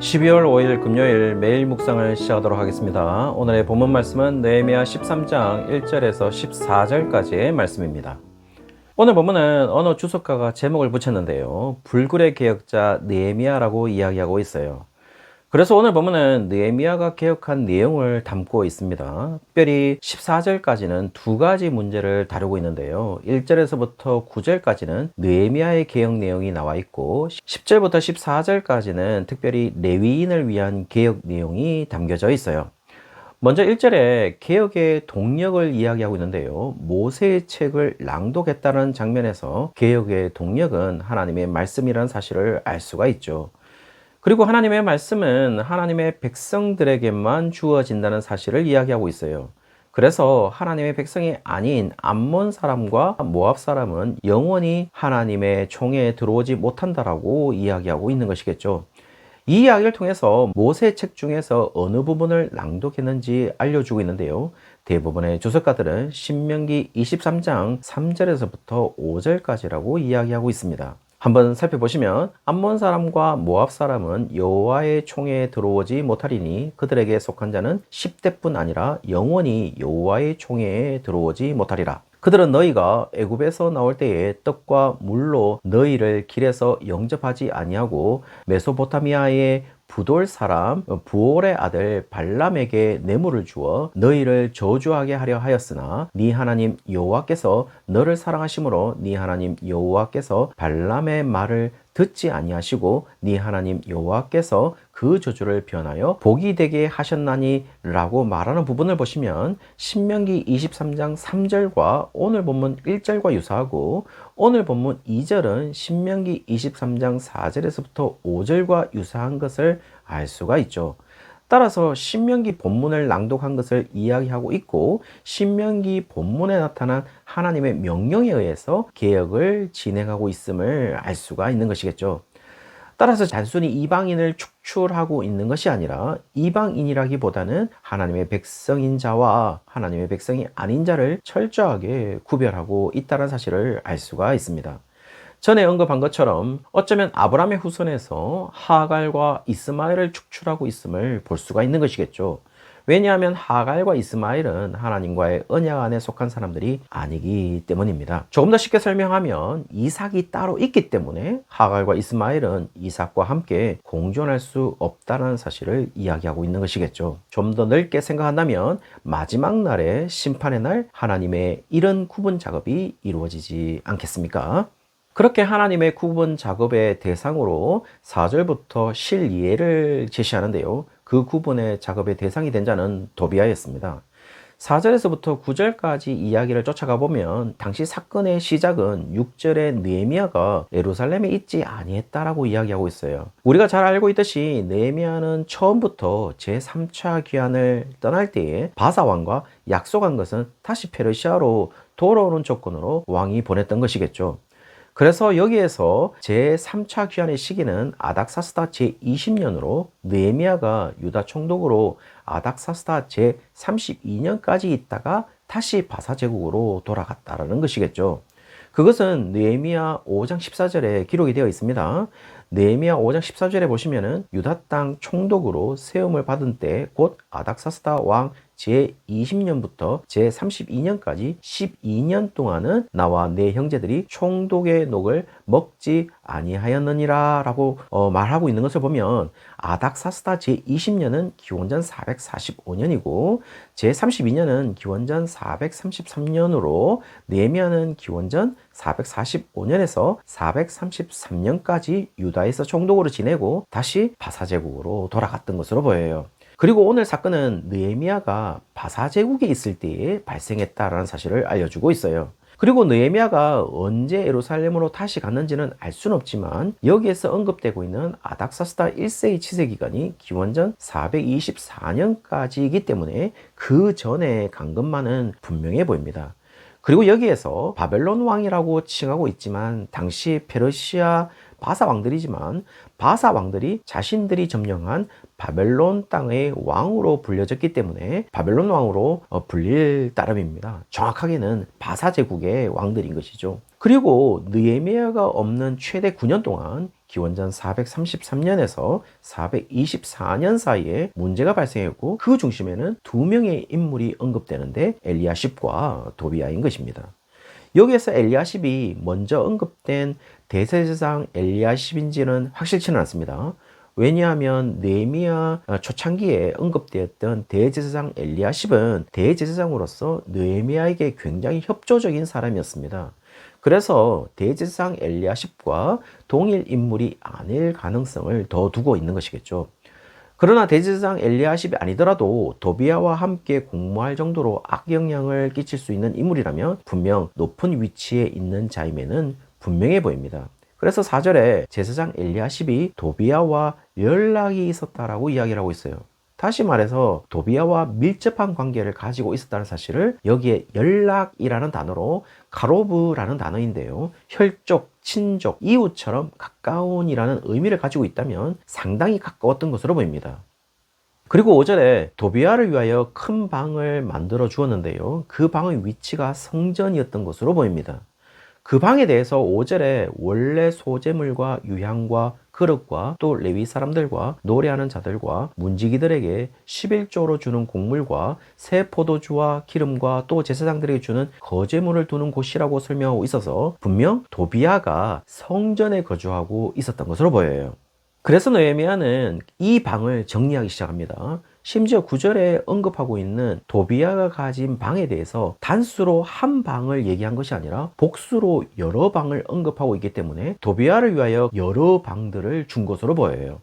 12월 5일 금요일 매일 묵상을 시작하도록 하겠습니다. 오늘의 본문 말씀은 느헤미야 13장 1절에서 14절까지의 말씀입니다. 오늘 본문은 어느 주석가가 제목을 붙였는데요. 불굴의 개혁자 느헤미야라고 이야기하고 있어요. 그래서 오늘 본문은 느헤미야가 개혁한 내용을 담고 있습니다. 특별히 14절까지는 두 가지 문제를 다루고 있는데요. 1절에서부터 9절까지는 느헤미야의 개혁 내용이 나와 있고 10절부터 14절까지는 특별히 레위인을 위한 개혁 내용이 담겨져 있어요. 먼저 1절에 개혁의 동력을 이야기하고 있는데요. 모세의 책을 낭독했다는 장면에서 개혁의 동력은 하나님의 말씀이라는 사실을 알 수가 있죠. 그리고 하나님의 말씀은 하나님의 백성들에게만 주어진다는 사실을 이야기하고 있어요. 그래서 하나님의 백성이 아닌 암몬 사람과 모압 사람은 영원히 하나님의 총에 들어오지 못한다라고 이야기하고 있는 것이겠죠. 이 이야기를 통해서 모세 책 중에서 어느 부분을 낭독했는지 알려주고 있는데요. 대부분의 주석가들은 신명기 23장 3절에서부터 5절까지라고 이야기하고 있습니다. 한번 살펴보시면 암몬 사람과 모압 사람은 여호와의 총에 들어오지 못하리니 그들에게 속한 자는 10대뿐 아니라 영원히 여호와의 총에 들어오지 못하리라. 그들은 너희가 애굽에서 나올 때에 떡과 물로 너희를 길에서 영접하지 아니하고 메소포타미아의 부돌 사람 부올의 아들 발람에게 뇌물을 주어 너희를 저주하게 하려 하였으나 네 하나님 여호와께서 너를 사랑하심으로 네 하나님 여호와께서 발람의 말을 듣지 아니하시고 네 하나님 여호와께서 그 저주를 변하여 복이 되게 하셨나니 라고 말하는 부분을 보시면 신명기 23장 3절과 오늘 본문 1절과 유사하고 오늘 본문 2절은 신명기 23장 4절에서부터 5절과 유사한 것을 알 수가 있죠. 따라서 신명기 본문을 낭독한 것을 이야기하고 있고 신명기 본문에 나타난 하나님의 명령에 의해서 개혁을 진행하고 있음을 알 수가 있는 것이겠죠. 따라서 단순히 이방인을 축출하고 있는 것이 아니라 이방인이라기보다는 하나님의 백성인 자와 하나님의 백성이 아닌 자를 철저하게 구별하고 있다는 사실을 알 수가 있습니다. 전에 언급한 것처럼 어쩌면 아브라함의 후손에서 하갈과 이스마엘을 축출하고 있음을 볼 수가 있는 것이겠죠. 왜냐하면 하갈과 이스마엘은 하나님과의 언약 안에 속한 사람들이 아니기 때문입니다. 조금 더 쉽게 설명하면 이삭이 따로 있기 때문에 하갈과 이스마엘은 이삭과 함께 공존할 수 없다는 사실을 이야기하고 있는 것이겠죠. 좀 더 넓게 생각한다면 마지막 날의 심판의 날 하나님의 이런 구분 작업이 이루어지지 않겠습니까? 그렇게 하나님의 구분 작업의 대상으로 4절부터 실예를 제시하는데요. 그 구분의 작업의 대상이 된 자는 도비아였습니다. 4절에서부터 9절까지 이야기를 쫓아가 보면 당시 사건의 시작은 6절에 느헤미야가 예루살렘에 있지 아니했다라고 이야기하고 있어요. 우리가 잘 알고 있듯이 느헤미야는 처음부터 제3차 귀환을 떠날 때에 바사 왕과 약속한 것은 다시 페르시아로 돌아오는 조건으로 왕이 보냈던 것이겠죠. 그래서 여기에서 제3차 귀환의 시기는 아닥사스다 제20년으로 느헤미야가 유다 총독으로 아닥사스다 제32년까지 있다가 다시 바사 제국으로 돌아갔다라는 것이겠죠. 그것은 느헤미야 5장 14절에 기록이 되어 있습니다. 느헤미야 5장 14절에 보시면은 유다 땅 총독으로 세움을 받은 때 곧 아닥사스다 왕 제20년부터 제32년까지 12년 동안은 나와 내 형제들이 총독의 녹을 먹지 아니하였느니라 라고 말하고 있는 것을 보면 아닥사스다 제20년은 기원전 445년이고 제32년은 기원전 433년으로 느헤미야는 기원전 445년에서 433년까지 유다에서 총독으로 지내고 다시 바사 제국으로 돌아갔던 것으로 보여요. 그리고 오늘 사건은 느헤미야가 바사 제국에 있을 때에 발생했다라는 사실을 알려주고 있어요. 그리고 느헤미야가 언제 예루살렘으로 다시 갔는지는 알 수는 없지만 여기에서 언급되고 있는 아닥사스다 1세의 치세 기간이 기원전 424년까지이기 때문에 그 전에 간 것만은 분명해 보입니다. 그리고 여기에서 바벨론 왕이라고 칭하고 있지만 당시 페르시아 바사 왕들이지만 바사 왕들이 자신들이 점령한 바벨론 땅의 왕으로 불려졌기 때문에 바벨론 왕으로 불릴 따름입니다. 정확하게는 바사 제국의 왕들인 것이죠. 그리고 느헤미야가 없는 최대 9년 동안 기원전 433년에서 424년 사이에 문제가 발생했고 그 중심에는 두 명의 인물이 언급되는데 엘리야십과 도비야인 것입니다. 여기에서 엘리야십이 먼저 언급된 대제사장 엘리야십인지는 확실치는 않습니다. 왜냐하면 느헤미야 초창기에 언급되었던 대제사장 엘리야십은 대제사장으로서 느헤미야에게 굉장히 협조적인 사람이었습니다. 그래서 대제사장 엘리야십과 동일 인물이 아닐 가능성을 더 두고 있는 것이겠죠. 그러나 대제사장 엘리야십이 아니더라도 도비야와 함께 공모할 정도로 악영향을 끼칠 수 있는 인물이라면 분명 높은 위치에 있는 자임에는 분명해 보입니다. 그래서 4절에 제사장 엘리야십이 도비야와 연락이 있었다라고 이야기를 하고 있어요. 다시 말해서 도비야와 밀접한 관계를 가지고 있었다는 사실을 여기에 연락이라는 단어로 가로브라는 단어인데요. 혈족, 친족, 이웃처럼 가까운이라는 의미를 가지고 있다면 상당히 가까웠던 것으로 보입니다. 그리고 5절에 도비야를 위하여 큰 방을 만들어 주었는데요. 그 방의 위치가 성전이었던 것으로 보입니다. 그 방에 대해서 5절에 원래 소재물과 유향과 그릇과 또 레위 사람들과 노래하는 자들과 문지기들에게 11조로 주는 곡물과 새 포도주와 기름과 또 제사장들에게 주는 거제물을 두는 곳이라고 설명하고 있어서 분명 도비야가 성전에 거주하고 있었던 것으로 보여요. 그래서 느헤미야는 이 방을 정리하기 시작합니다. 심지어 9절에 언급하고 있는 도비야가 가진 방에 대해서 단수로 한 방을 얘기한 것이 아니라 복수로 여러 방을 언급하고 있기 때문에 도비야를 위하여 여러 방들을 준 것으로 보여요.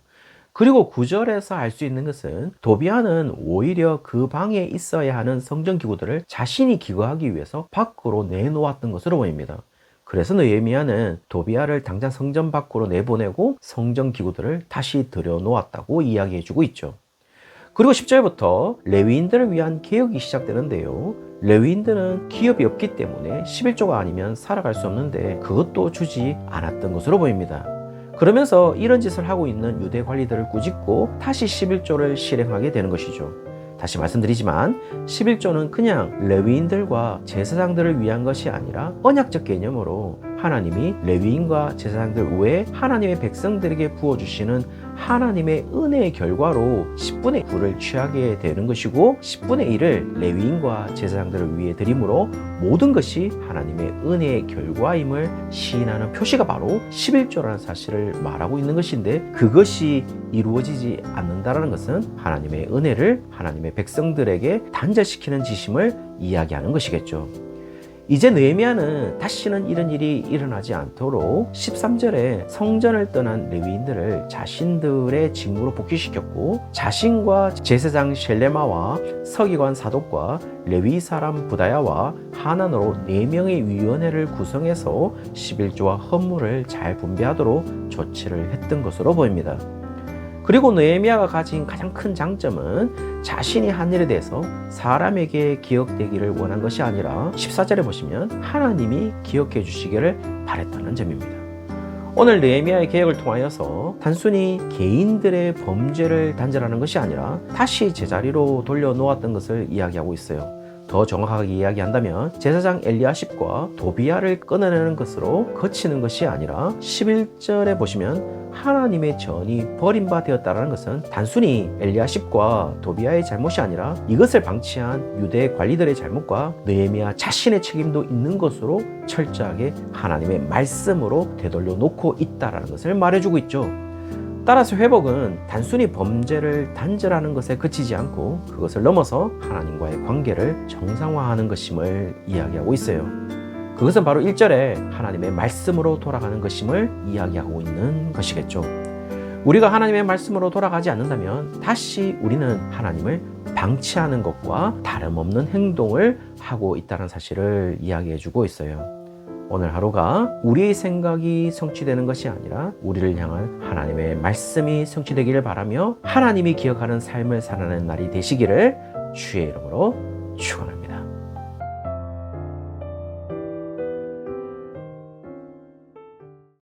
그리고 9절에서 알 수 있는 것은 도비야는 오히려 그 방에 있어야 하는 성전기구들을 자신이 기거하기 위해서 밖으로 내놓았던 것으로 보입니다. 그래서 느헤미야는 도비야를 당장 성전 밖으로 내보내고 성전기구들을 다시 들여놓았다고 이야기해주고 있죠. 그리고 10절부터 레위인들을 위한 개혁이 시작되는데요. 레위인들은 기업이 없기 때문에 11조가 아니면 살아갈 수 없는데 그것도 주지 않았던 것으로 보입니다. 그러면서 이런 짓을 하고 있는 유대 관리들을 꾸짖고 다시 11조를 실행하게 되는 것이죠. 다시 말씀드리지만 11조는 그냥 레위인들과 제사장들을 위한 것이 아니라 언약적 개념으로 하나님이 레위인과 제사장들 외에 하나님의 백성들에게 부어주시는 하나님의 은혜의 결과로 10분의 9를 취하게 되는 것이고 10분의 1을 레위인과 제사장들을 위해 드림으로 모든 것이 하나님의 은혜의 결과임을 시인하는 표시가 바로 11조라는 사실을 말하고 있는 것인데 그것이 이루어지지 않는다는 것은 하나님의 은혜를 하나님의 백성들에게 단절시키는 지심을 이야기하는 것이겠죠. 이제 느헤미야는 다시는 이런 일이 일어나지 않도록 13절에 성전을 떠난 레위인들을 자신들의 직무로 복귀시켰고 자신과 제사장 셸레마와 서기관 사독과 레위 사람 부다야와 하난으로 4명의 위원회를 구성해서 11조와 헌물을 잘 분배하도록 조치를 했던 것으로 보입니다. 그리고 느헤미야가 가진 가장 큰 장점은 자신이 한 일에 대해서 사람에게 기억되기를 원한 것이 아니라 14절에 보시면 하나님이 기억해 주시기를 바랬다는 점입니다. 오늘 느헤미야의 개혁을 통하여서 단순히 개인들의 범죄를 단절하는 것이 아니라 다시 제자리로 돌려놓았던 것을 이야기하고 있어요. 더 정확하게 이야기한다면 제사장 엘리야십과 도비야를 끊어내는 것으로 그치는 것이 아니라 11절에 보시면 하나님의 전이 버림받았다는 것은 단순히 엘리야십과 도비야의 잘못이 아니라 이것을 방치한 유대 관리들의 잘못과 느헤미야 자신의 책임도 있는 것으로 철저하게 하나님의 말씀으로 되돌려 놓고 있다는 것을 말해주고 있죠. 따라서 회복은 단순히 범죄를 단절하는 것에 그치지 않고 그것을 넘어서 하나님과의 관계를 정상화하는 것임을 이야기하고 있어요. 그것은 바로 1절에 하나님의 말씀으로 돌아가는 것임을 이야기하고 있는 것이겠죠. 우리가 하나님의 말씀으로 돌아가지 않는다면 다시 우리는 하나님을 방치하는 것과 다름없는 행동을 하고 있다는 사실을 이야기해주고 있어요. 오늘 하루가 우리의 생각이 성취되는 것이 아니라 우리를 향한 하나님의 말씀이 성취되기를 바라며 하나님이 기억하는 삶을 살아내는 날이 되시기를 주의 이름으로 축원합니다.